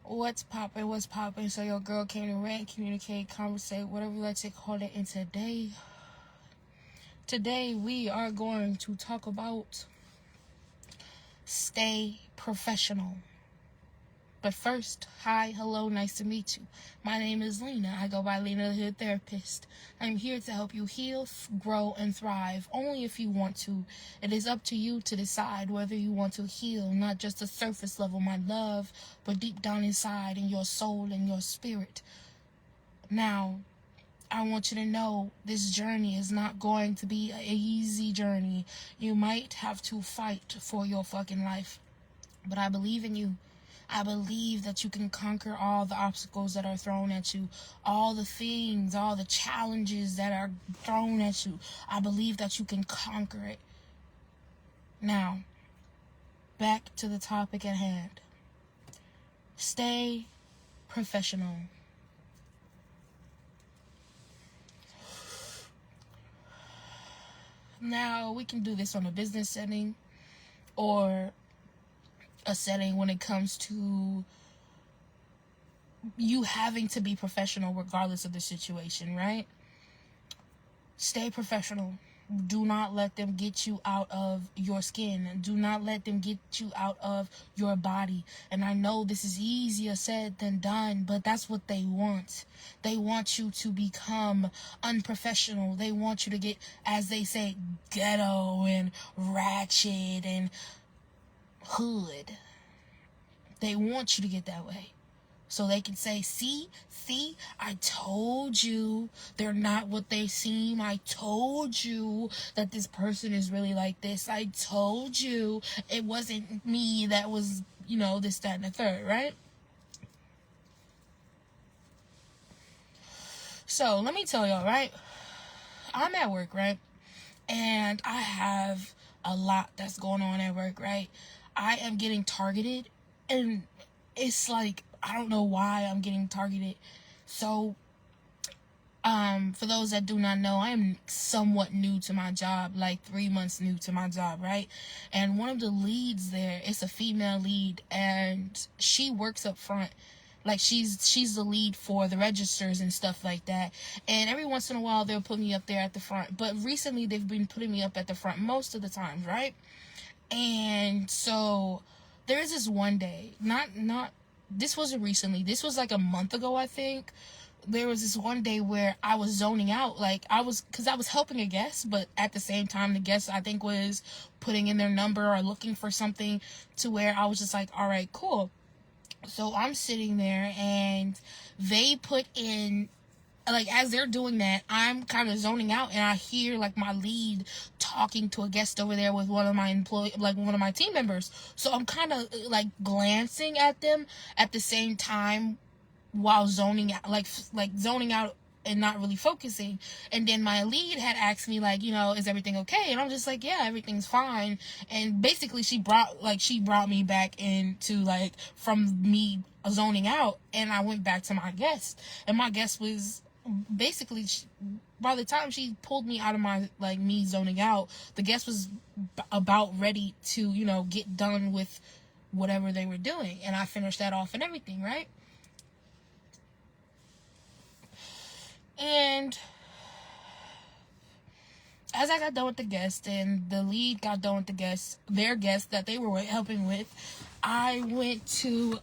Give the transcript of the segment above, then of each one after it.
What's poppin', what's poppin'? So your girl came to rant, communicate, conversate, whatever you like to call it. And today we are going to talk about stay professional. But first, hi, hello, nice to meet you. My name is Lina. I go by Lina the Hood Therapist. I'm here to help you heal, grow, and thrive, only if you want to. It is up to you to decide whether you want to heal, not just a surface level, my love, but deep down inside in your soul and your spirit. Now, I want you to know this journey is not going to be an easy journey. You might have to fight for your fucking life, but I believe in you. I believe that you can conquer all the obstacles that are thrown at you, all the things, all the challenges that are thrown at you. I believe that you can conquer it. Now, back to the topic at hand. Stay professional. Now, we can do this on a business setting or a setting when it comes to you having to be professional regardless of the situation, right? Stay professional. Do not let them get you out of your skin. Do not let them get you out of your body. And I know this is easier said than done, but that's what they want. They want you to become unprofessional. They want you to get, as they say, ghetto and ratchet and hood. They want you to get that way so they can say, see, I told you they're not what they seem. I told you that this person is really like this. I told you it wasn't me that was, this, that, and the third, right? So let me tell y'all, right? I'm at work, right? And I have a lot that's going on at work, right? I am getting targeted, and it's like, I don't know why I'm getting targeted. So, for those that do not know, I am somewhat new to my job, like 3 months new to my job, right? And one of the leads there is a female lead, and she works up front. Like, she's the lead for the registers and stuff like that. And every once in a while, they'll put me up there at the front. But recently, they've been putting me up at the front most of the times, right? And so, there's this one day, this wasn't recently, this was like a month ago, I think. There was this one day where I was zoning out, because I was helping a guest, but at the same time, the guest, I think, was putting in their number or looking for something, to where I was just like, all right, cool. So I'm sitting there, and they put in, as they're doing that, I'm kind of zoning out, and I hear, my lead talking to a guest over there with one of my team members. So I'm kind of, glancing at them at the same time while zoning out, zoning out and not really focusing. And then my lead had asked me, is everything okay? And I'm just like, yeah, everything's fine. And basically she brought me back into, from me zoning out, and I went back to my guest. And my guest was basically, by the time she pulled me out of my, me zoning out, the guest was about ready to, get done with whatever they were doing. And I finished that off and everything, right? And as I got done with the guest, and the lead got done with their guest that they were helping with, I went to,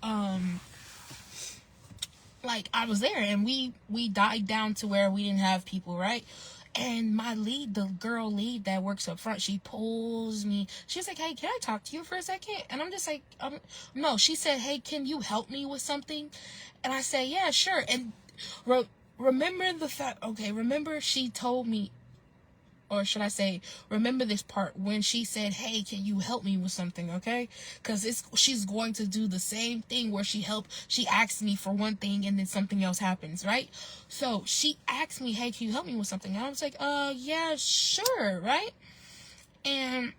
I was there, and we died down to where we didn't have people, right? And my lead, the girl lead that works up front, she pulls me. She's like, hey, can I talk to you for a second? And I'm just like, no. She said, hey, can you help me with something? And I said, yeah, sure. And remember she told me, or should I say, remember this part when she said, hey, can you help me with something, okay? Because she's going to do the same thing where she asked me for one thing and then something else happens, right? So she asked me, hey, can you help me with something? And I was like, yeah, sure, right? And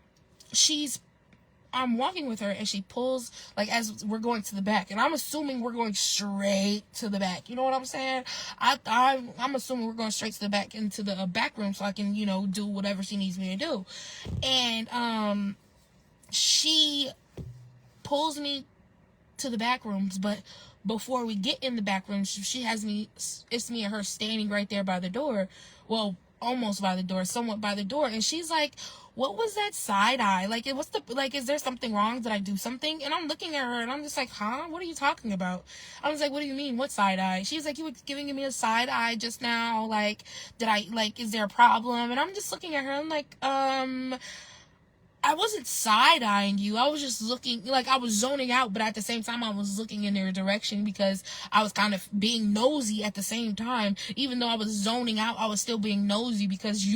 I'm walking with her, and she pulls, as we're going to the back, and I'm assuming we're going straight to the back. You know what I'm saying? I'm assuming we're going straight to the back, into the back room, so I can, do whatever she needs me to do. And she pulls me to the back rooms, but before we get in the back rooms, she has me, it's me and her standing right there by the door. Well, almost by the door, somewhat by the door. And she's like, what was that side eye? Like, is there something wrong? Did I do something? And I'm looking at her and I'm just like, huh? What are you talking about? I was like, what do you mean? What side eye? She's like, you were giving me a side eye just now. Like, is there a problem? And I'm just looking at her. I'm like, I wasn't side-eyeing you. I was just looking, like, I was zoning out, but at the same time, I was looking in their direction because I was kind of being nosy at the same time. Even though I was zoning out, I was still being nosy because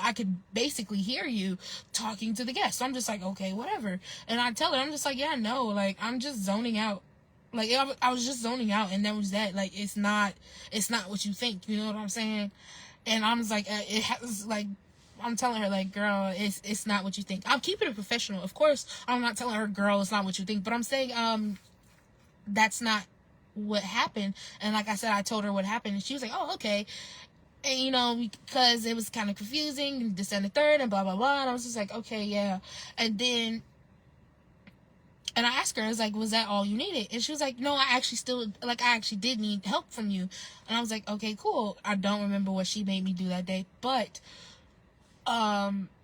I could basically hear you talking to the guests. So I'm just like, okay, whatever. And I tell her, I'm just like, yeah, no, like, I'm just zoning out. Like, I was just zoning out, and that was that. Like, it's not what you think, you know what I'm saying? And I was like, it has, like, I'm telling her, like, girl, it's not what you think. I'm keeping it professional. Of course, I'm not telling her, girl, it's not what you think. But I'm saying, that's not what happened. And like I said, I told her what happened. And she was like, oh, okay. And, you know, because it was kind of confusing, this and the third, and blah, blah, blah. And I was just like, okay, yeah. And I asked her, I was like, was that all you needed? And she was like, no, I actually did need help from you. And I was like, okay, cool. I don't remember what she made me do that day. But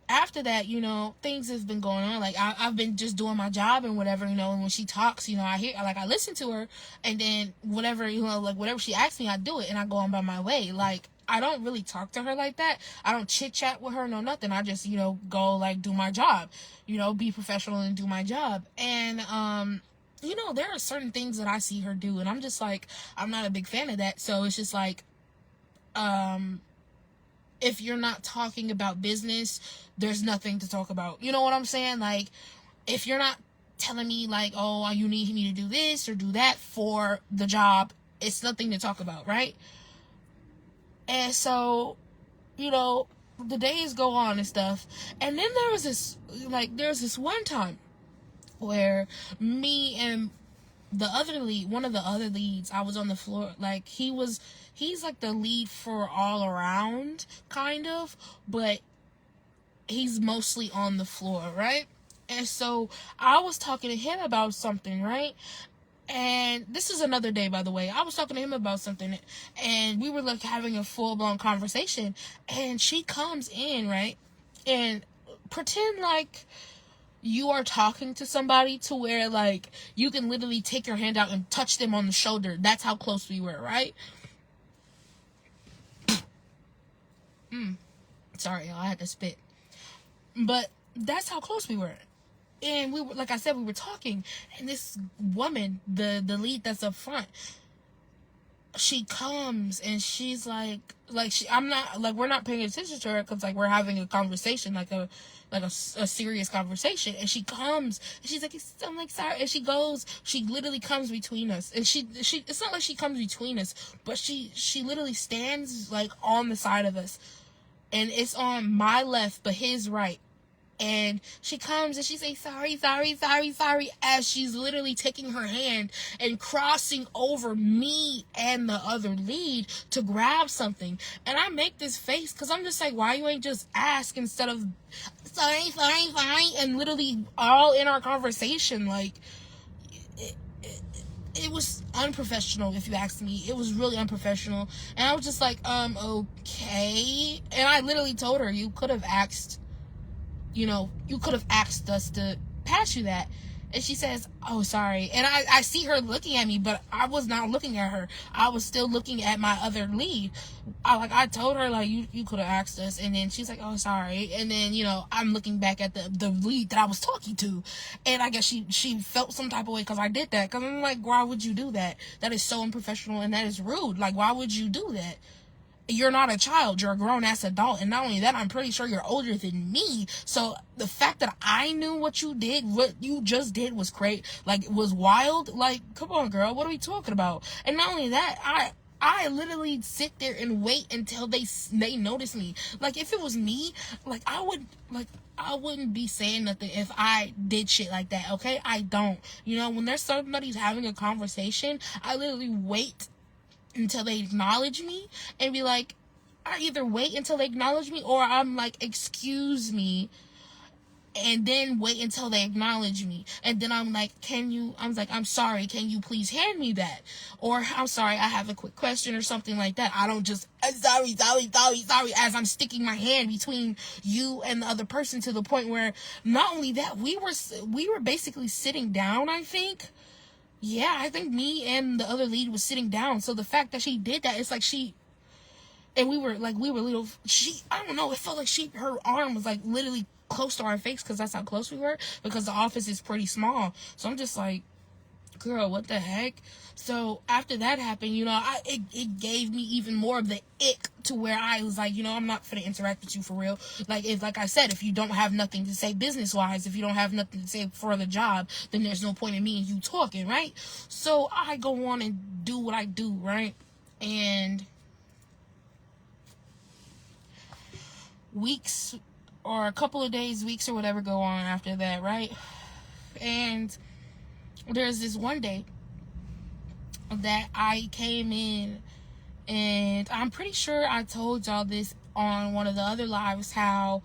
after that, you know, things have been going on. Like, I've been just doing my job and whatever, you know, and when she talks, you know, I listen to her, and then whatever, you know, like, whatever she asks me, I do it, and I go on by my way. Like, I don't really talk to her like that. I don't chit-chat with her, no nothing. I just, you know, go, like, do my job, you know, be professional and do my job. And, you know, there are certain things that I see her do, and I'm just like, I'm not a big fan of that. So it's just like, if you're not talking about business, there's nothing to talk about. You know what I'm saying? Like, if you're not telling me, like, oh, you need me to do this or do that for the job, it's nothing to talk about, right? And so, you know, the days go on and stuff. And then there was this one time where me and one of the other leads, I was on the floor. Like, he's like the lead for all around, kind of, but he's mostly on the floor, right? And so I was talking to him about something, right? And this is another day, by the way. I was talking to him about something, and we were like having a full-blown conversation, and she comes in, right? And pretend like you are talking to somebody to where, like, you can literally take your hand out and touch them on the shoulder. That's how close we were, right? Sorry, y'all, I had to spit. But that's how close we were. And we were, like I said, we were talking, and this woman, the lead that's up front, she comes and she's like I'm not, like, we're not paying attention to her because, like, we're having a conversation, like a serious conversation. And she comes and she's like, I'm like, sorry. And she literally comes between us. And she it's not like she comes between us, but she literally stands, like, on the side of us, and it's on my left but his right. And she comes and she says, sorry, as she's literally taking her hand and crossing over me and the other lead to grab something. And I make this face because I'm just like, why you ain't just ask instead of sorry, and literally all in our conversation. Like, it was unprofessional, if you ask me. It was really unprofessional. And I was just like, okay. And I literally told her, you could have asked us to pass you that. And she says, oh, sorry. And I see her looking at me, but I was not looking at her. I was still looking at my other lead. I told her, like, you could have asked us. And then she's like, oh, sorry. And then, you know, I'm looking back at the lead that I was talking to. And I guess she felt some type of way because I did that. Because I'm like, why would you do that? That is so unprofessional and that is rude. Like, why would you do that? You're not a child, you're a grown-ass adult, and not only that, I'm pretty sure you're older than me. So the fact that I knew what you just did was great, like, it was wild. Like, come on, girl, what are we talking about? And not only that, I literally sit there and wait until they notice me. Like, if it was me, like, I wouldn't be saying nothing if I did shit like that, okay? I don't. You know, when there's somebody's having a conversation, I literally wait until they acknowledge me and be like, I either wait until they acknowledge me or I'm like, excuse me, and then wait until they acknowledge me. And then I'm like, I'm sorry, can you please hand me that? Or, I'm sorry, I have a quick question or something like that. I don't just, sorry, as I'm sticking my hand between you and the other person, to the point where, not only that, we were basically sitting down, I think. Yeah, I think me and the other lead was sitting down. So the fact that she did that, it's like and we were little, I don't know, it felt like her arm was like literally close to our face, because that's how close we were, because the office is pretty small. So I'm just like, girl, what the heck? So after that happened, it gave me even more of the ick, to where I was like, I'm not gonna interact with you for real. Like I said, if you don't have nothing to say business wise, if you don't have nothing to say for the job, then there's no point in me and you talking, right? So I go on and do what I do, right? And weeks or a couple of days, weeks or whatever go on after that, right? And there's this one day that I came in, and I'm pretty sure I told y'all this on one of the other lives, how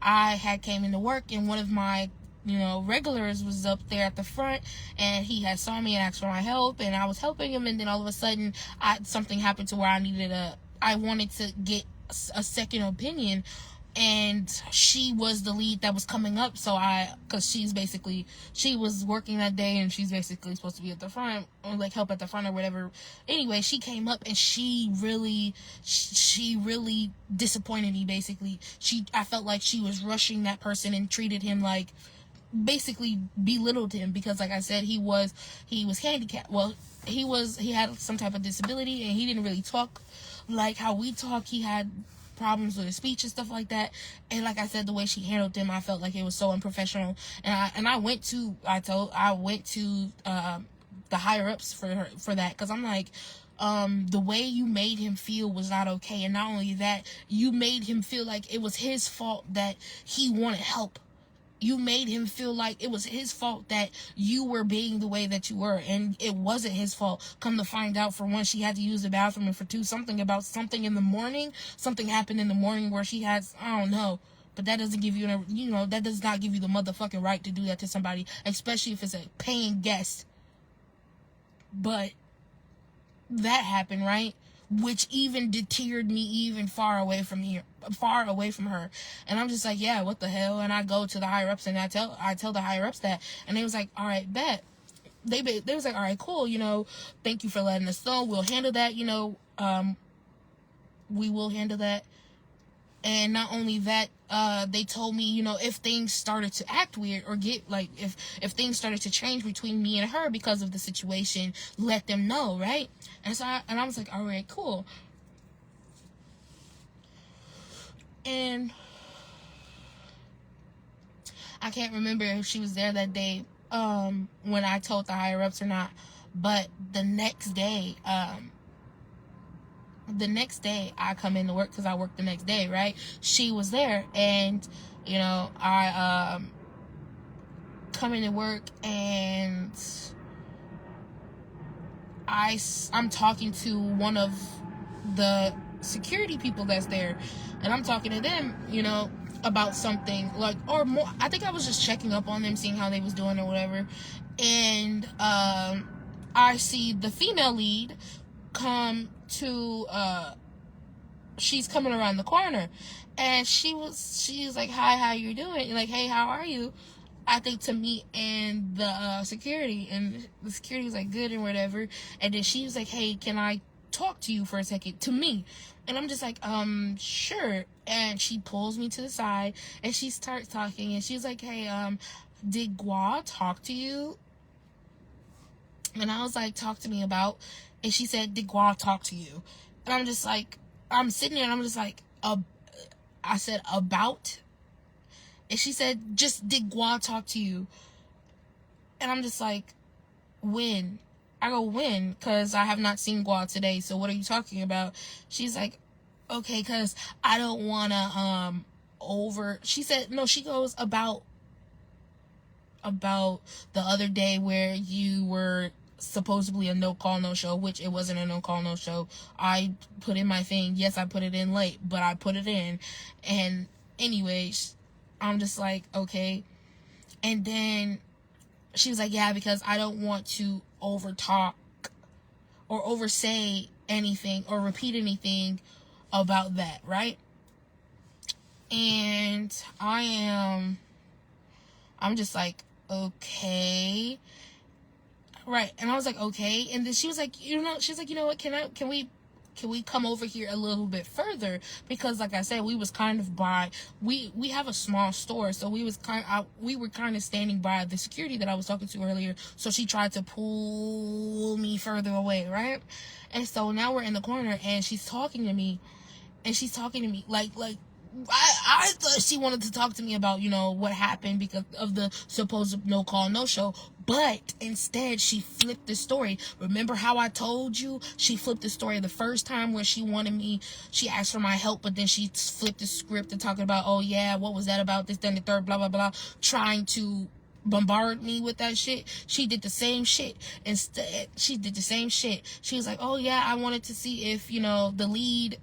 I had came into work, and one of my regulars was up there at the front, and he had saw me and asked for my help, and I was helping him, and then all of a sudden something happened to where I wanted to get a second opinion. And she was the lead that was coming up, because she was working that day, and she's basically supposed to be at the front, or like help at the front or whatever. Anyway, she came up, and she really disappointed me, basically. I felt like she was rushing that person and treated him like, basically belittled him, because like I said, he was handicapped. Well, he had some type of disability, and he didn't really talk like how we talk. He had problems with his speech and stuff like that. And like I said, the way she handled him, I felt like it was so unprofessional. And I went to the higher ups for that, because I'm like, the way you made him feel was not okay. And not only that, you made him feel like it was his fault that he wanted help. You made him feel like it was his fault that you were being the way that you were, and it wasn't his fault. Come to find out, for one, she had to use the bathroom, and for two, something in the morning, something happened in the morning where she has, I don't know, but that doesn't give you, that does not give you the motherfucking right to do that to somebody, especially if it's a paying guest. But that happened, right? Which even deterred me even far away from her. And I'm just like, yeah, what the hell? And I go to the higher ups, and I tell the higher ups that, and they was like, all right, bet. They was like, all right, cool, thank you for letting us know. We'll handle that, we will handle that. And not only that, they told me, if things started to act weird, or get like, if things started to change between me and her because of the situation, let them know, right? And so I was like, all right, cool. And I can't remember if she was there that day, when I told the higher ups or not, but the next day I come into work, because I worked the next day, right? She was there, and I come into work, and I'm talking to one of the security people that's there, and I'm talking to them, about something, like, or more. I think I was just checking up on them, seeing how they was doing or whatever. And I see the female lead come to she's coming around the corner, and she's like, hi, how you doing? Like, hey, how are you? I think to me and the security, and the security was like, good and whatever. And then she was like, hey, can I talk to you for a second? To me. And I'm just like, sure. And she pulls me to the side, and she starts talking, and she's like, hey, did Gua talk to you? And I was like, talk to me about? And she said, did Gua talk to you? And I'm just like, I'm sitting there, and I'm just like, I said, about? And she said, just, did Gua talk to you? And I'm just like, when? I go, when? Because I have not seen Gua today, so what are you talking about? She's like, okay, because I don't want to, she said, no, she goes, about the other day where you were supposedly a no call, no show, which it wasn't a no call, no show. I put in my thing. Yes, I put it in late, but I put it in. And anyways, I'm just like, okay. And then she was like, yeah, because I don't want to over talk or oversay anything or repeat anything about that, right? And I'm just like, okay. Right. And I was like, okay. And then she was like, she's like, you know what, can we come over here a little bit further? Because like I said, we was kind of we have a small store, so we were kind of standing by the security that I was talking to earlier. So she tried to pull me further away, right? And so now we're in the corner, and she's talking to me, like I thought she wanted to talk to me about, what happened because of the supposed no call, no show. But instead, she flipped the story. Remember how I told you? She flipped the story the first time where she asked for my help, but then she flipped the script and talking about, oh yeah, what was that about? This, then the third, blah, blah, blah. Trying to bombard me with that shit. She did the same shit. Instead, she did the same shit. She was like, oh yeah, I wanted to see if, the lead,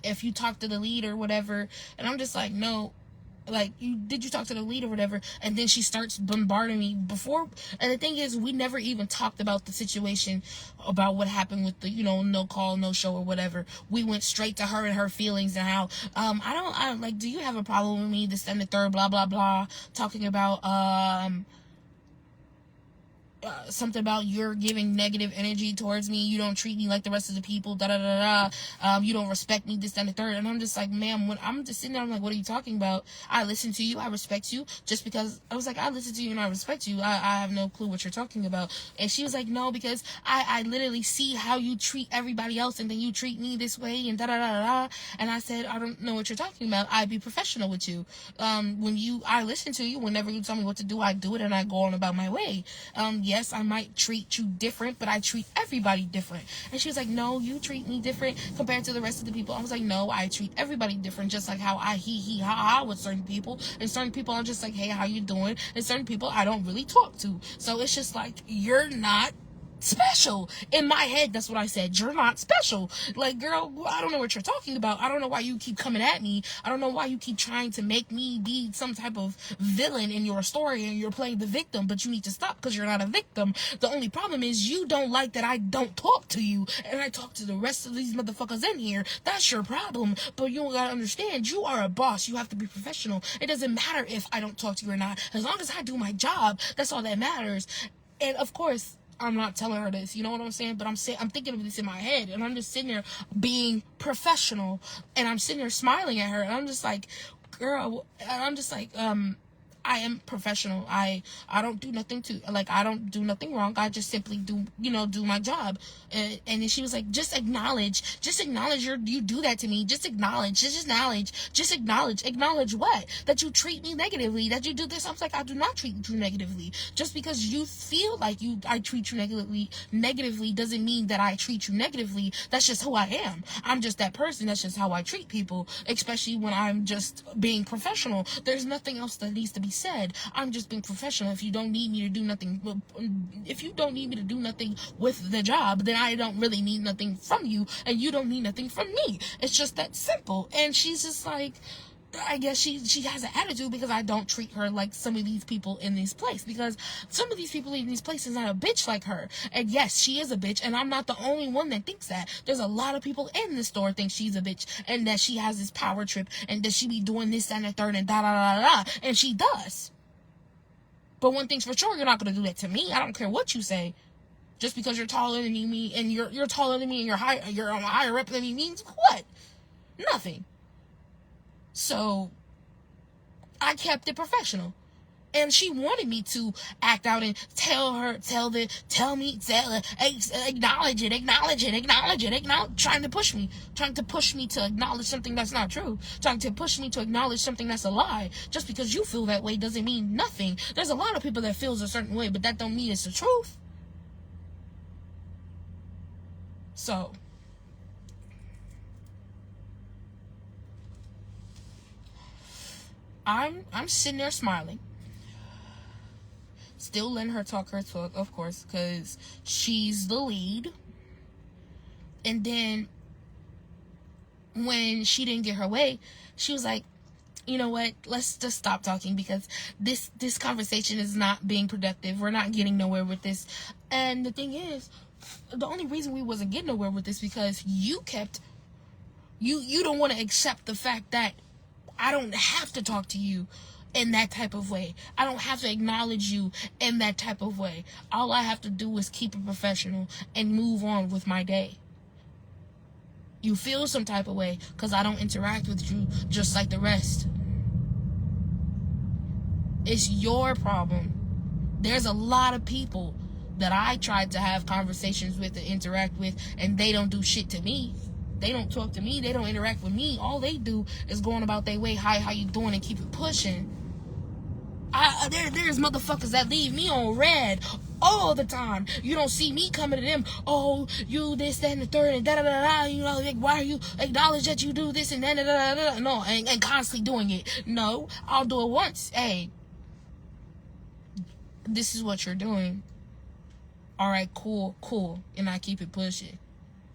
if you talk to the lead or whatever. And I'm just like, no, like, did you talk to the lead or whatever? And then she starts bombarding me before. And the thing is, we never even talked about the situation about what happened with the, no call, no show or whatever. We went straight to her and her feelings and how, I don't like, do you have a problem with me? This and the third, blah, blah, blah. Talking about, something about you're giving negative energy towards me. You don't treat me like the rest of the people. Da da da da. You don't respect me. This, that, and the third. And I'm just like, ma'am, when I'm just sitting there, I'm like, what are you talking about? I listen to you. I respect you. Just because I was like, I listen to you and I respect you. I have no clue what you're talking about. And she was like, no, because I literally see how you treat everybody else, and then you treat me this way and da da da da. And I said, I don't know what you're talking about. I be professional with you. I listen to you. Whenever you tell me what to do, I do it and I go on about my way. Yes, I might treat you different, but I treat everybody different. And she was like, no, you treat me different compared to the rest of the people. I was like, no, I treat everybody different, just like how I ha with certain people. And certain people, I'm just like, hey, how you doing? And certain people I don't really talk to. So it's just like, you're not special. In my head, that's what I said. You're not special. Like, girl, I don't know what you're talking about. I don't know why you keep coming at me. I don't know why you keep trying to make me be some type of villain in your story, and you're playing the victim, but you need to stop because you're not a victim. The only problem is you don't like that I don't talk to you, and I talk to the rest of these motherfuckers in here. That's your problem. But you gotta understand, you are a boss. You have to be professional. It doesn't matter if I don't talk to you or not. As long as I do my job, that's all that matters. And of course, I'm not telling her this, you know what I'm saying? But I'm thinking of this in my head, and I'm just sitting there being professional, and I'm sitting there smiling at her, and I'm just like, girl, and I'm just like, I am professional. I don't do nothing I don't do nothing wrong. I just simply do my job. And then she was like, just acknowledge you do that to me. Just acknowledge what? That you treat me negatively, that you do this. I was like, I do not treat you negatively. Just because you feel like I treat you negatively doesn't mean that I treat you negatively. That's just who I am. I'm just that person. That's just how I treat people, especially when I'm just being professional. There's nothing else that needs to be said. I'm just being professional. If you don't need me to do nothing with the job, then I don't really need nothing from you, and you don't need nothing from me. It's just that simple. And she's just like, I guess she has an attitude because I don't treat her like some of these people in this place, because some of these people in these places are a bitch like her. And yes, she is a bitch, and I'm not the only one that thinks that. There's a lot of people in the store think she's a bitch, and that she has this power trip, and that she be doing this and the third and da da da da, and she does. But one thing's for sure, you're not gonna do that to me. I don't care what you say. Just because you're taller than me, and you're taller than me, and you're higher up than me means what? Nothing. So I kept it professional. And she wanted me to act out and acknowledge it, trying to push me to acknowledge something that's not true, trying to push me to acknowledge something that's a lie. Just because you feel that way doesn't mean nothing. There's a lot of people that feels a certain way, but that don't mean it's the truth. So I'm sitting there smiling, still letting her talk her talk, of course, because she's the lead. And then when she didn't get her way, she was like, you know what, let's just stop talking, because this conversation is not being productive. We're not getting nowhere with this. And the thing is, the only reason we wasn't getting nowhere with this because you don't want to accept the fact that I don't have to talk to you in that type of way. I don't have to acknowledge you in that type of way. All I have to do is keep it professional and move on with my day. You feel some type of way because I don't interact with you just like the rest. It's your problem. There's a lot of people that I tried to have conversations with and interact with, and they don't do shit to me. They don't talk to me. They don't interact with me. All they do is going about their way. Hi, how you doing? And keep it pushing. There's motherfuckers that leave me on red all the time. You don't see me coming to them. Oh, you this, that, and the third, and da da da da. You know, like, why are you acknowledge that you do this and da da da da? No, and constantly doing it. No, I'll do it once. Hey, this is what you're doing. All right, cool, and I keep it pushing.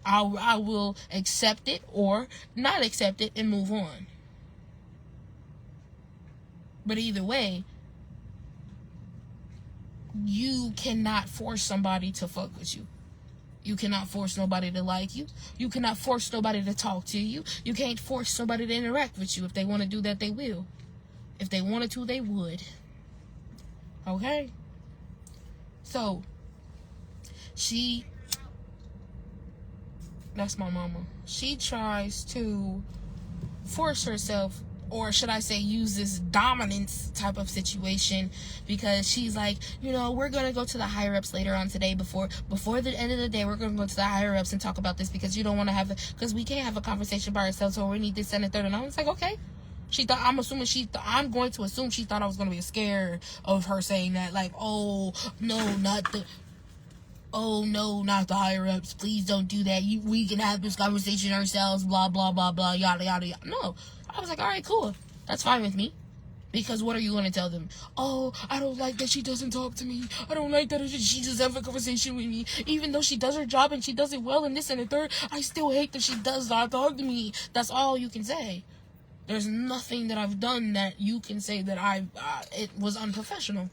I will accept it or not accept it and move on. But either way, you cannot force somebody to fuck with you. You cannot force nobody to like you. You cannot force nobody to talk to you. You can't force somebody to interact with you. If they want to do that, they will. If they wanted to, they would. Okay? So, that's my mama. She tries to force herself, or should I say use this dominance type of situation, because she's like, you know, we're going to go to the higher ups later on today before the end of the day. We're going to go to the higher ups and talk about this because you don't want to have because we can't have a conversation by ourselves, so we need this and the third. And I was like, okay. I'm going to assume she thought I was going to be scared of her saying that, like, oh no, not the higher ups. Please don't do that. We can have this conversation ourselves. Blah blah blah blah. Yada yada yada. No, I was like, all right, cool. That's fine with me. Because what are you going to tell them? Oh, I don't like that she doesn't talk to me. I don't like that she just have a conversation with me. Even though she does her job and she does it well and this and the third, I still hate that she does not talk to me. That's all you can say. There's nothing that I've done that you can say that it was unprofessional.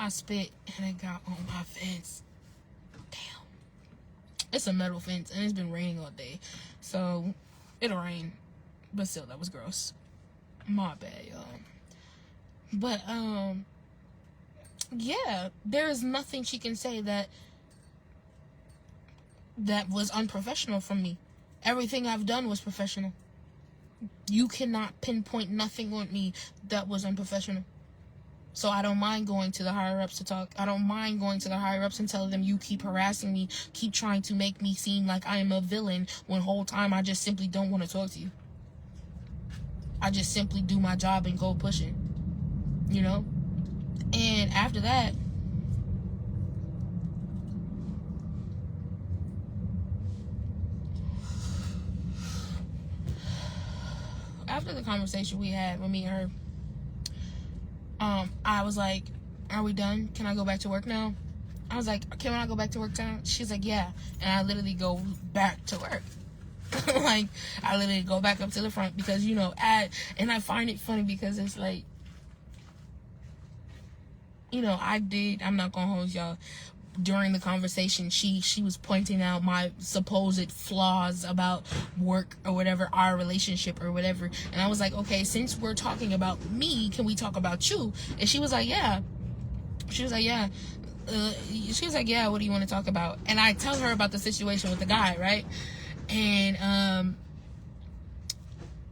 I spit and it got on my fence. Damn. It's a metal fence and it's been raining all day. So it'll rain. But still, that was gross. My bad, y'all. But, yeah. There is nothing she can say that was unprofessional from me. Everything I've done was professional. You cannot pinpoint nothing on me that was unprofessional. So I don't mind going to the higher ups to talk. I don't mind going to the higher ups and telling them you keep harassing me, keep trying to make me seem like I am a villain when the whole time I just simply don't want to talk to you. I just simply do my job and go pushing, you know? And after that, after the conversation we had with me and her, I was like, are we done? Can I go back to work now? I was like, can I go back to work now? She's like, yeah. And I literally go back to work. Like, I literally go back up to the front because, you know, and I find it funny because it's like, you know, I'm not gonna hold y'all. During the conversation, she was pointing out my supposed flaws about work or whatever, our relationship or whatever. And I was like, okay, since we're talking about me, can we talk about you? And she was like, yeah. She was like, yeah. She was like, yeah, what do you want to talk about? And I tell her about the situation with the guy, right? And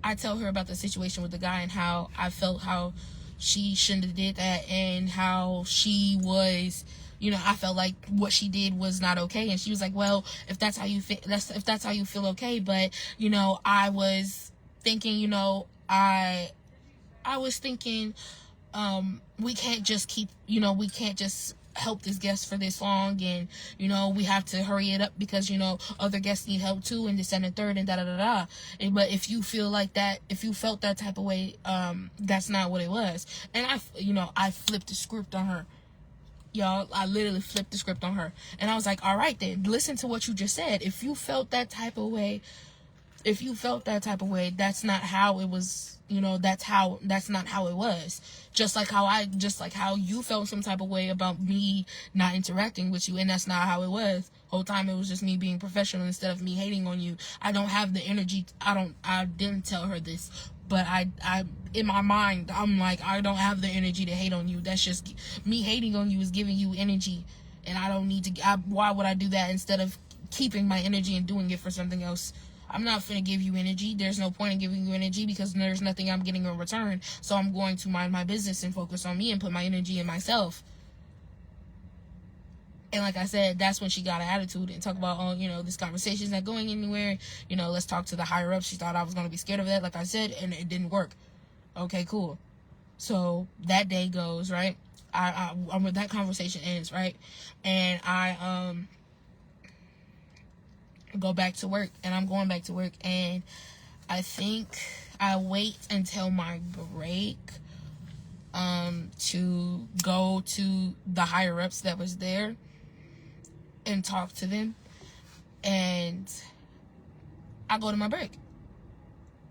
I tell her about the situation with the guy and how I felt how she shouldn't have did that, and how she was, you know, I felt like what she did was not okay. And she was like, well, if that's how you feel, if that's how you feel, okay. But, you know, I was thinking, you know, I was thinking, we can't just keep, you know, we can't just help this guest for this long, and, you know, we have to hurry it up because, you know, other guests need help too, and this and the third, and da da da da. But if you feel like that, if you felt that type of way, that's not what it was. And I flipped the script on her. Y'all, I literally flipped the script on her. And I was like, all right then, listen to what you just said. If you felt that type of way, that's not how it was, that's not how it was. Just like how you felt some type of way about me not interacting with you, and that's not how it was. Whole time it was just me being professional instead of me hating on you. I don't have the energy. I didn't tell her this, but I in my mind, I'm like, I don't have the energy to hate on you. That's just me hating on you is giving you energy, and I don't need to. Why would I do that instead of keeping my energy and doing it for something else? I'm not finna give you energy. There's no point in giving you energy because there's nothing I'm getting in return. So I'm going to mind my business and focus on me and put my energy in myself. And like I said, that's when she got an attitude and talk about, oh, this conversation's not going anywhere. Let's talk to the higher up. She thought I was going to be scared of that, like I said, and it didn't work. Okay, cool. So that day goes, right? That conversation ends, right? And I go back to work, and I'm going back to work, and I think I wait until my break to go to the higher ups that was there and talk to them, and I go to my break.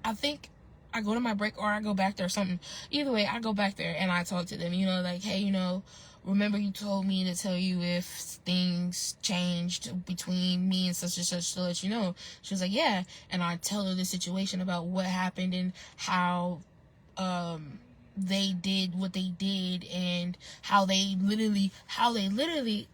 I think I go to my break or I go back there or something. Either way, I go back there and I talk to them, like, hey, remember you told me to tell you if things changed between me and such and such to let you know. She was like, yeah. And I tell her the situation about what happened and how they did what they did, and how they literally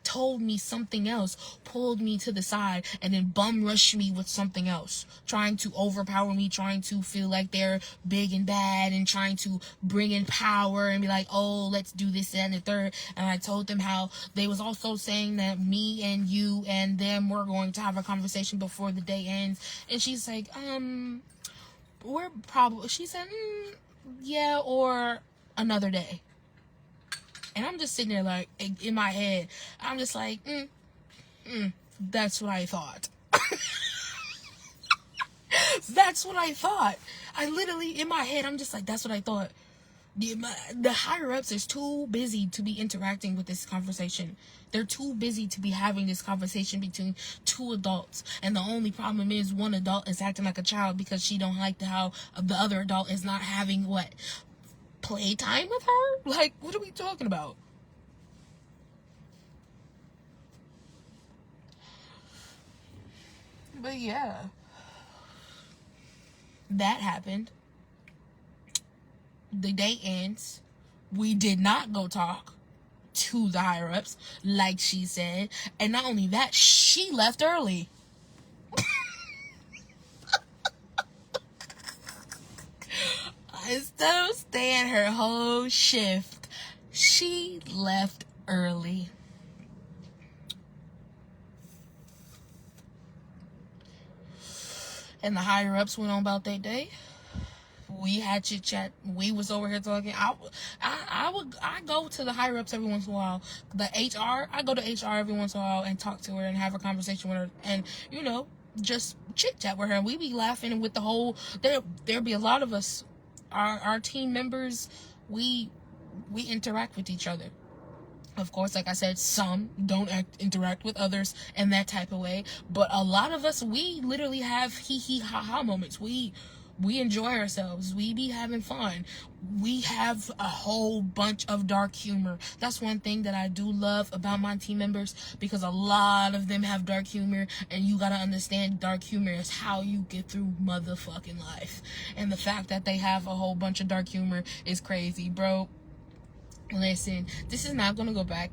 told me something else, pulled me to the side, and then bum rushed me with something else, trying to overpower me, trying to feel like they're big and bad, and trying to bring in power and be like, oh, let's do this and the third. And I told them how they was also saying that me and you and them were going to have a conversation before the day ends. And she's like, she said, yeah, or another day. And I'm just sitting there like, in my head, I'm just like, that's what I thought. That's what I thought. I literally, in my head, I'm just like, that's what I thought. The higher ups is too busy to be interacting with this conversation. They're too busy to be having this conversation between two adults. And the only problem is one adult is acting like a child because she don't like how the other adult is not having playtime with her? Like, what are we talking about? But yeah, that happened. The day ends. We did not go talk to the higher ups, like she said. And not only that, she left early. Instead of staying her whole shift, she left early. And the higher ups went on about their day. We had chit chat. We was over here talking. I go to the higher ups every once in a while. I go to HR every once in a while and talk to her and have a conversation with her, and just chit chat with her. We be laughing with the whole. There be a lot of us, our team members. We interact with each other. Of course, like I said, some don't interact with others in that type of way. But a lot of us, we literally have hee ha ha moments. We enjoy ourselves. We be having fun. We have a whole bunch of dark humor. That's one thing that I do love about my team members, because a lot of them have dark humor, and you gotta understand dark humor is how you get through motherfucking life. And the fact that they have a whole bunch of dark humor is crazy, bro. Listen, this is not gonna go back.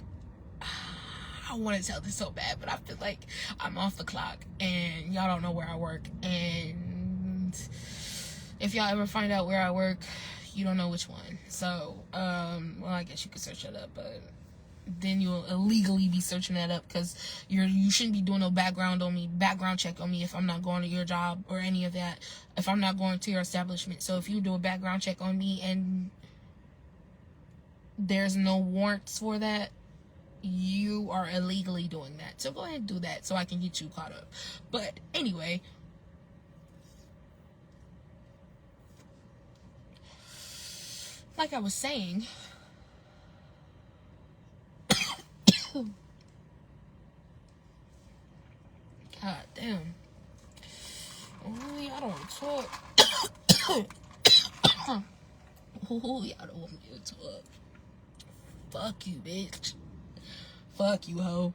I want to tell this so bad, but I feel like I'm off the clock and y'all don't know where I work. And if y'all ever find out where I work, you don't know which one. So, well, I guess you could search that up, but then you'll illegally be searching that up, because you shouldn't be doing no background check on me if I'm not going to your job or any of that, if I'm not going to your establishment. So if you do a background check on me and there's no warrants for that, you are illegally doing that. So go ahead and do that so I can get you caught up. But anyway, like I was saying, God damn. Oh, y'all don't want to talk. Oh, y'all don't want me to talk. Fuck you, bitch. Fuck you, hoe.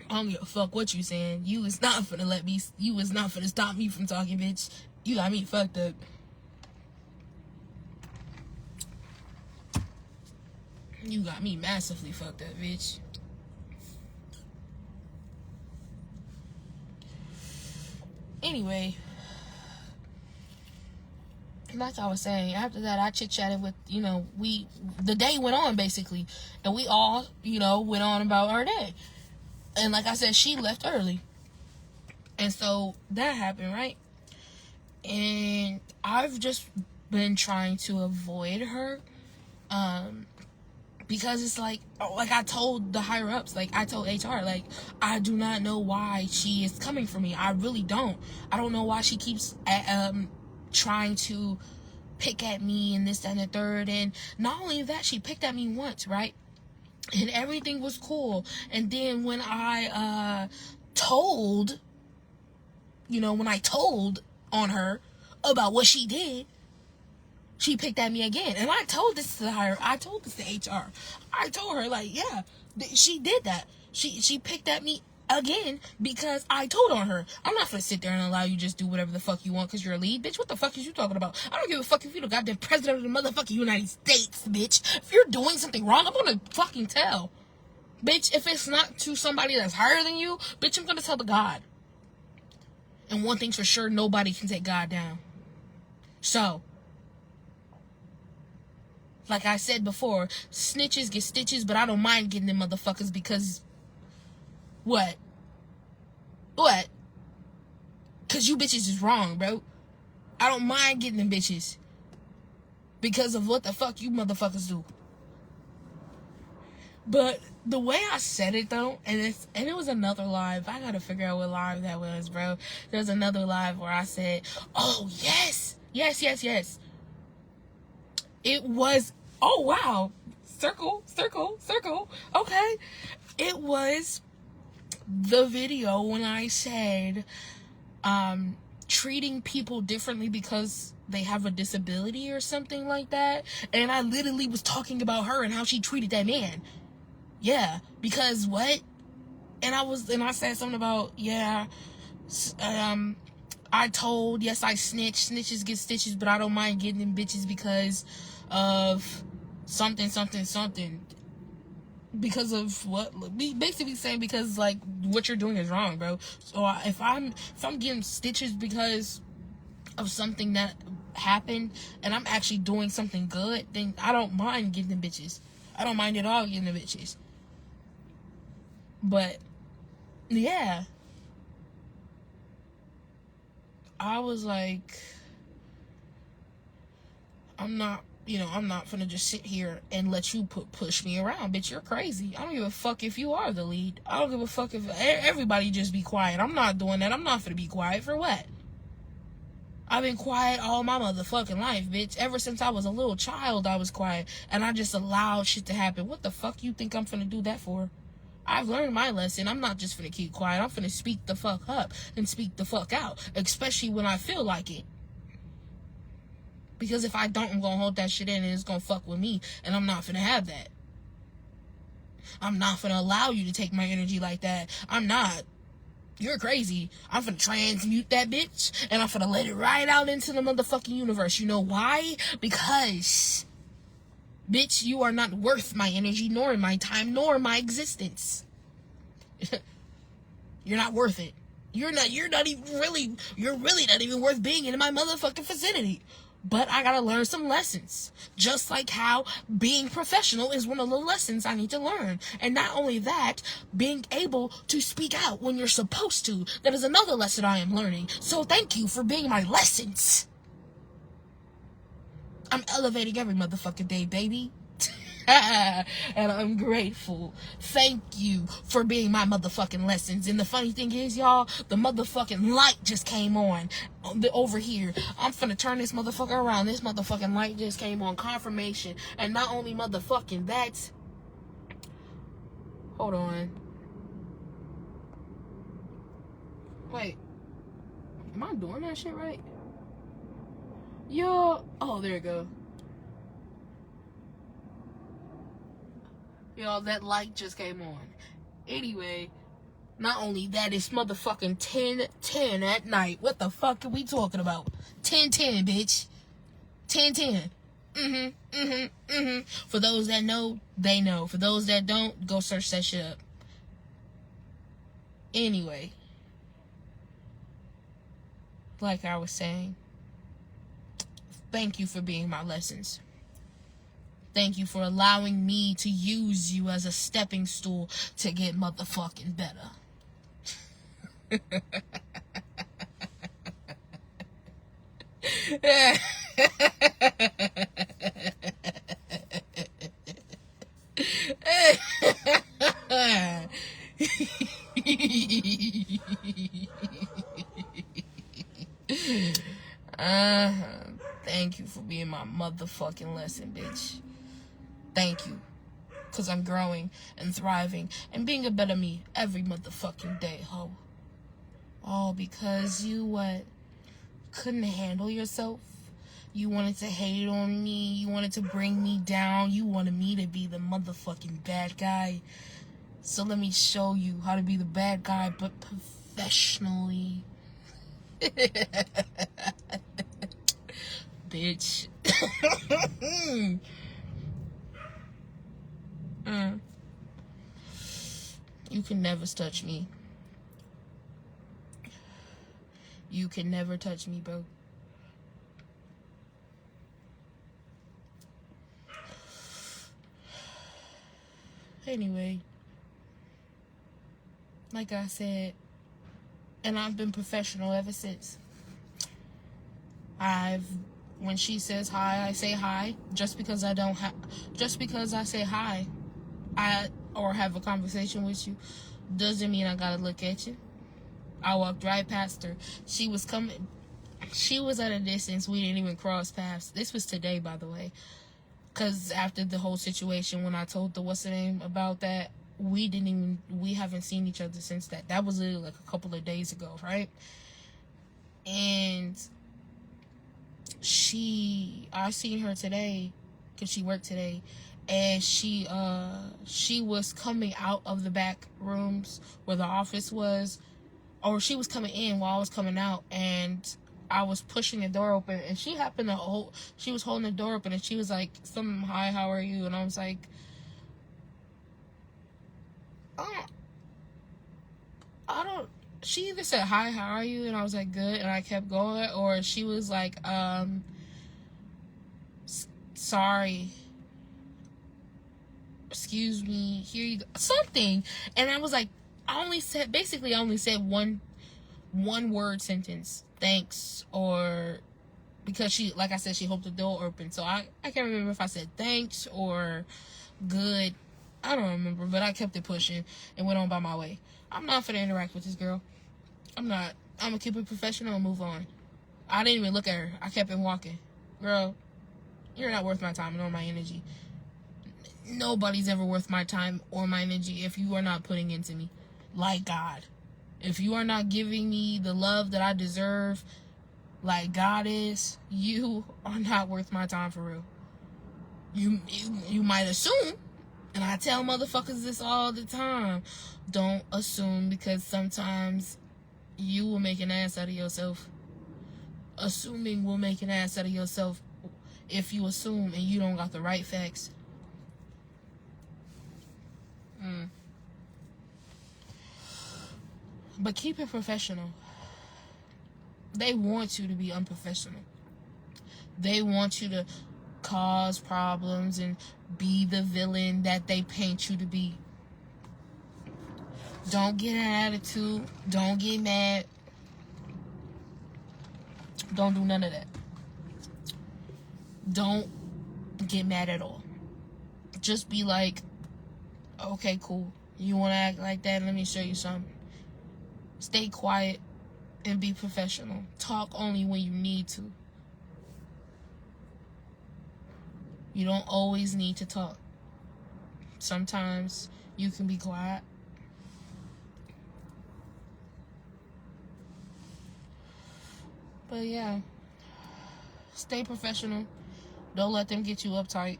I don't give a fuck what you saying. You is not finna stop me from talking, bitch. You got me fucked up. You got me massively fucked up, bitch. Anyway, like I was saying, after that I chit-chatted with, the day went on basically, and we all, went on about our day. And like I said, she left early. And so that happened, right? And I've just been trying to avoid her. Because it's like I told the higher ups, I told HR, I do not know why she is coming for me. I really don't. I don't know why she keeps trying to pick at me and this, that, and the third. And not only that, she picked at me once, right? And everything was cool. And then when I told on her about what she did, she picked at me again. And I told this to HR. I told her, yeah, she did that. She picked at me again because I told on her. I'm not gonna sit there and allow you just do whatever the fuck you want because you're a lead, bitch. What the fuck is you talking about? I don't give a fuck if you're the goddamn president of the motherfucking United States, bitch. If you're doing something wrong, I'm gonna fucking tell. Bitch, if it's not to somebody that's higher than you, bitch, I'm gonna tell the God. And one thing's for sure, nobody can take God down. So, like I said before, snitches get stitches, but I don't mind getting them motherfuckers because... What? Because you bitches is wrong, bro. I don't mind getting them bitches. Because of what the fuck you motherfuckers do. But the way I said it, though, and it was another live. I gotta figure out what live that was, bro. There's another live where I said, oh, yes. It was... Oh, wow. Circle. Okay. It was the video when I said treating people differently because they have a disability or something like that. And I literally was talking about her and how she treated that man. Yeah. Because what? And I said something about, I told, yes, I snitch. Snitches get stitches, but I don't mind getting them bitches because of something. Because of what? Basically saying because, what you're doing is wrong, bro. So if I'm getting stitches because of something that happened and I'm actually doing something good, then I don't mind getting them bitches. I don't mind at all getting the bitches. But, yeah. I was like, I'm not finna just sit here and let you push me around, bitch. You're crazy. I don't give a fuck if you are the lead. I don't give a fuck if everybody just be quiet. I'm not doing that. I'm not finna be quiet for what? I've been quiet all my motherfucking life, bitch. Ever since I was a little child, I was quiet. And I just allowed shit to happen. What the fuck you think I'm finna do that for? I've learned my lesson. I'm not just finna keep quiet. I'm finna speak the fuck up and speak the fuck out. Especially when I feel like it. Because if I don't, I'm gonna hold that shit in and it's gonna fuck with me. And I'm not finna have that. I'm not finna allow you to take my energy like that. I'm not. You're crazy. I'm finna transmute that bitch. And I'm finna let it right out into the motherfucking universe. You know why? Because, bitch, you are not worth my energy, nor my time, nor my existence. You're not worth it. You're really not even worth being in my motherfucking vicinity. But I gotta learn some lessons. Just like how being professional is one of the lessons I need to learn. And not only that, being able to speak out when you're supposed to. That is another lesson I am learning. So thank you for being my lessons. I'm elevating every motherfucking day, baby. And I'm grateful. Thank you for being my motherfucking lessons. And the funny thing is, y'all, the motherfucking light just came on over here. I'm finna turn this motherfucker around. This motherfucking light just came on. Confirmation. And not only motherfucking that. Hold on. Wait. Am I doing that shit right? Yo. Oh, there it go. Yo, that light just came on. Anyway, not only that, it's motherfucking 10:10 at night. What the fuck are we talking about? 10:10, bitch. 10:10. For those that know, they know. For those that don't, go search that shit up. Anyway, like I was saying, thank you for being my lessons. Thank you for allowing me to use you as a stepping stool to get motherfucking better. Thank you for being my motherfucking lesson, bitch. Thank you. Because I'm growing and thriving and being a better me every motherfucking day, ho. All because you what? Couldn't handle yourself? You wanted to hate on me. You wanted to bring me down. You wanted me to be the motherfucking bad guy. So let me show you how to be the bad guy, but professionally. Bitch. You can never touch me. You can never touch me, bro. Anyway, like I said, and I've been professional ever since. When she says hi, I say hi. Just because I say hi, or have a conversation with you, doesn't mean I gotta look at you. I walked right past her. She was coming. She was at a distance. We didn't even cross paths. This was today, by the way. Because after the whole situation, when I told the what's the name about that, we haven't seen each other since that. That was like a couple of days ago, right? And I seen her today, because she worked today, and she was coming out of the back rooms where the office was, or she was coming in while I was coming out, and I was pushing the door open, and she was holding the door open, and she was like, hi, how are you? And I was like, she either said, hi, how are you? And I was like, good, and I kept going, or she was like, sorry, excuse me, here you go, something. And I was like, I only said one word sentence, thanks, or because she, like I said, she hoped the door open. So I can't remember if I said thanks or good. I don't remember, but I kept it pushing and went on by my way. I'm not finna interact with this girl. I'm not. I'm gonna keep it professional and move on. I didn't even look at her. I kept it walking. Girl, you're not worth my time nor my energy. Nobody's ever worth my time or my energy if you are not putting into me. Like God. If you are not giving me the love that I deserve, like God is, you are not worth my time for real. You might assume, and I tell motherfuckers this all the time, don't assume, because sometimes you will make an ass out of yourself. Assuming will make an ass out of yourself if you assume and you don't got the right facts. But keep it professional. They want you to be unprofessional. They want you to cause problems and be the villain that they paint you to be. Don't get an attitude. Don't get mad. Don't do none of that. Don't get mad at all. Just be like, okay, cool. You want to act like that? Let me show you something. Stay quiet and be professional. Talk only when you need to. You don't always need to talk. Sometimes you can be quiet. But yeah, stay professional. Don't let them get you uptight.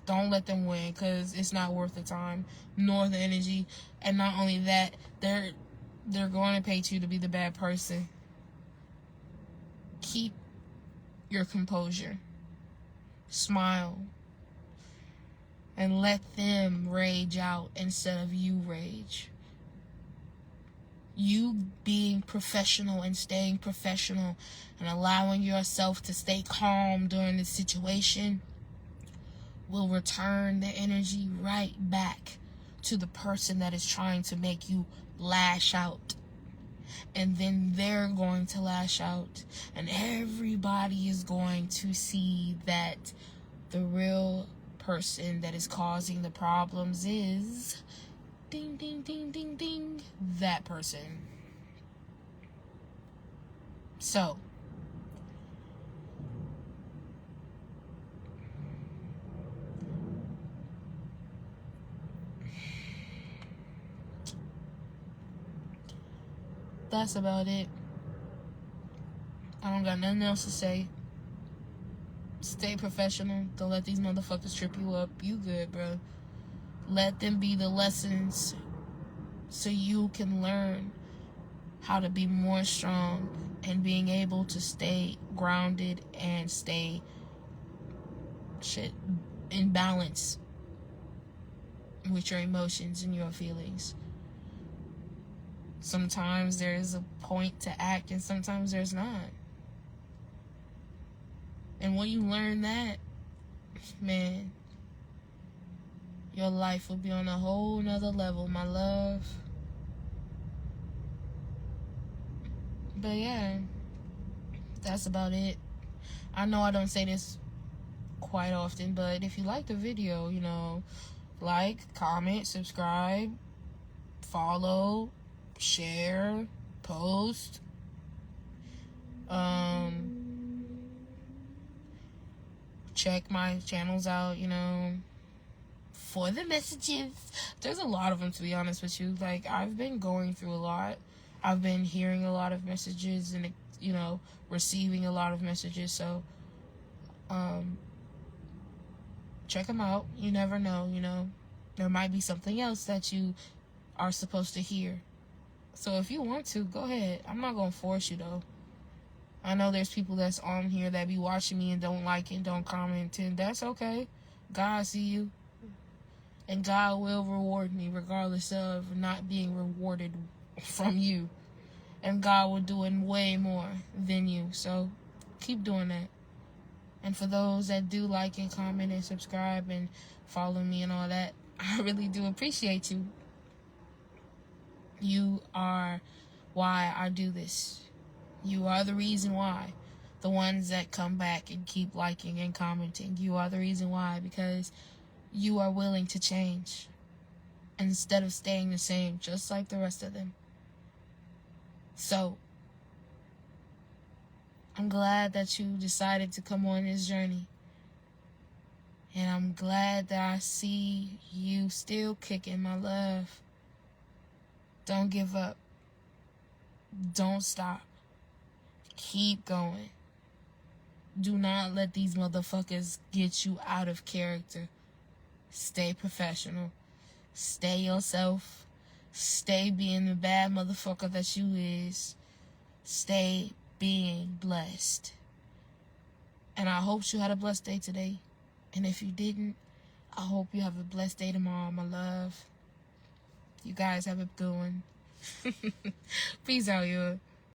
Don't let them win, because it's not worth the time nor the energy. And not only that, they're going to pay you to be the bad person. Keep your composure. Smile. And let them rage out instead of you rage. You being professional and staying professional and allowing yourself to stay calm during the situation will return the energy right back to the person that is trying to make you lash out. And then they're going to lash out. And everybody is going to see that the real person that is causing the problems is ding, ding, ding, ding, ding, that person. So, that's about it. I don't got nothing else to say. Stay professional. Don't let these motherfuckers trip you up. You good, bro. Let them be the lessons so you can learn how to be more strong and being able to stay grounded and stay in balance with your emotions and your feelings. Sometimes there's a point to act and sometimes there's not. And when you learn that, man, your life will be on a whole nother level, my love. But yeah, that's about it. I know I don't say this quite often, but if you like the video, like, comment, subscribe, follow, share, post. Check my channels out, for the messages. There's a lot of them, to be honest with you. Like, I've been going through a lot. I've been hearing a lot of messages and, receiving a lot of messages. So, check them out. You never know, there might be something else that you are supposed to hear. So if you want to, go ahead. I'm not going to force you, though. I know there's people that's on here that be watching me and don't like it and don't comment, and that's okay. God see you. And God will reward me regardless of not being rewarded from you. And God will do it way more than you. So keep doing that. And for those that do like and comment and subscribe and follow me and all that, I really do appreciate you. You are why I do this. You are the reason why. The ones that come back and keep liking and commenting. You are the reason why. Because you are willing to change. Instead of staying the same. Just like the rest of them. So, I'm glad that you decided to come on this journey. And I'm glad that I see you still kicking, my love. Don't give up. Don't stop. Keep going. Do not let these motherfuckers get you out of character. Stay professional. Stay yourself. Stay being the bad motherfucker that you is. Stay being blessed. And I hope you had a blessed day today. And if you didn't, I hope you have a blessed day tomorrow, my love. You guys have a good one. Peace out, y'all.